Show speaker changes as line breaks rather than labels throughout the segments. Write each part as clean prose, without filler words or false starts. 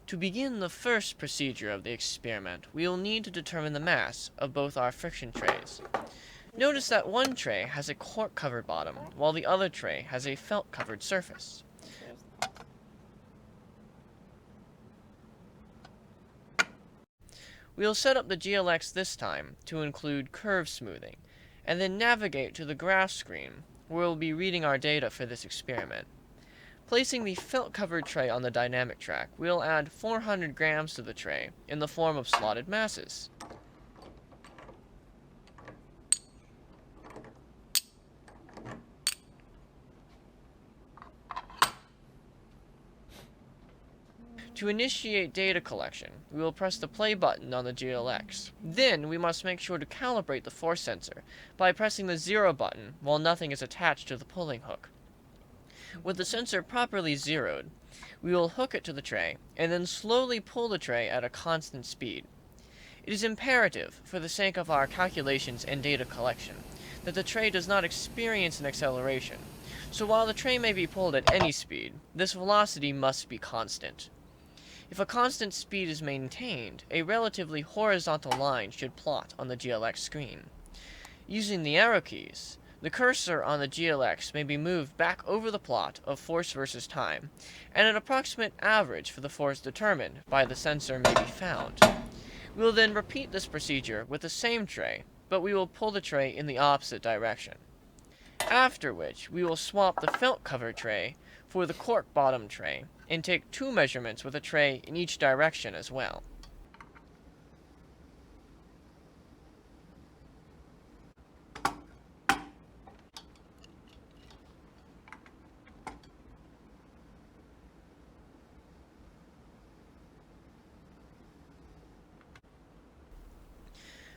To begin the first procedure of the experiment, we will need to determine the mass of both our friction trays. Notice that one tray has a cork-covered bottom, while the other tray has a felt-covered surface. We'll set up the GLX this time to include curve smoothing, and then navigate to the graph screen, where we'll be reading our data for this experiment. Placing the felt-covered tray on the dynamic track, we'll add 400 grams to the tray in the form of slotted masses. To initiate data collection, we will press the play button on the GLX. Then we must make sure to calibrate the force sensor by pressing the 0 button while nothing is attached to the pulling hook. With the sensor properly zeroed, we will hook it to the tray and then slowly pull the tray at a constant speed. It is imperative, for the sake of our calculations and data collection, that the tray does not experience an acceleration, so while the tray may be pulled at any speed, this velocity must be constant. If a constant speed is maintained, a relatively horizontal line should plot on the GLX screen. Using the arrow keys, the cursor on the GLX may be moved back over the plot of force versus time, and an approximate average for the force determined by the sensor may be found. We will then repeat this procedure with the same tray, but we will pull the tray in the opposite direction. After which, we will swap the felt-covered tray for the cork-bottom tray, and take 2 measurements with a tray in each direction as well.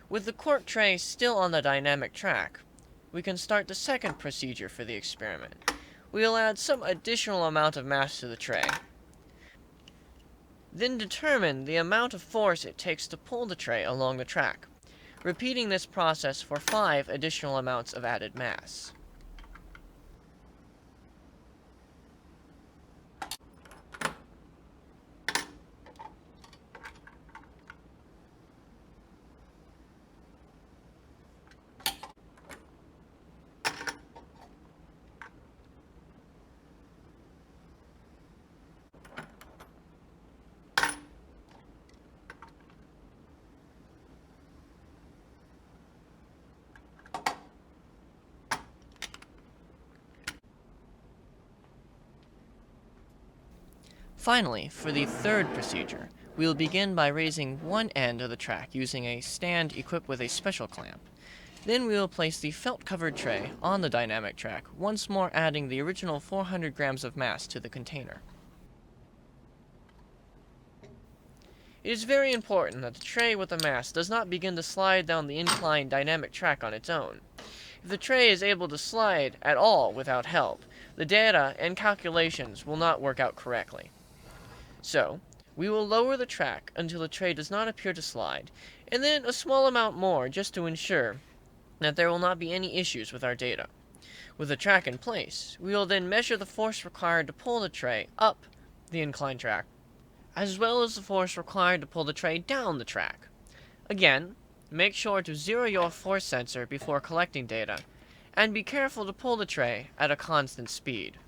With the cork tray still on the dynamic track, we can start the second procedure for the experiment. We will add some additional amount of mass to the tray. Then determine the amount of force it takes to pull the tray along the track, repeating this process for 5 additional amounts of added mass. Finally, for the third procedure, we will begin by raising one end of the track using a stand equipped with a special clamp. Then we will place the felt-covered tray on the dynamic track, once more adding the original 400 grams of mass to the container. It is very important that the tray with the mass does not begin to slide down the inclined dynamic track on its own. If the tray is able to slide at all without help, the data and calculations will not work out correctly. So, we will lower the track until the tray does not appear to slide, and then a small amount more just to ensure that there will not be any issues with our data. With the track in place, we will then measure the force required to pull the tray up the inclined track, as well as the force required to pull the tray down the track. Again, make sure to zero your force sensor before collecting data, and be careful to pull the tray at a constant speed.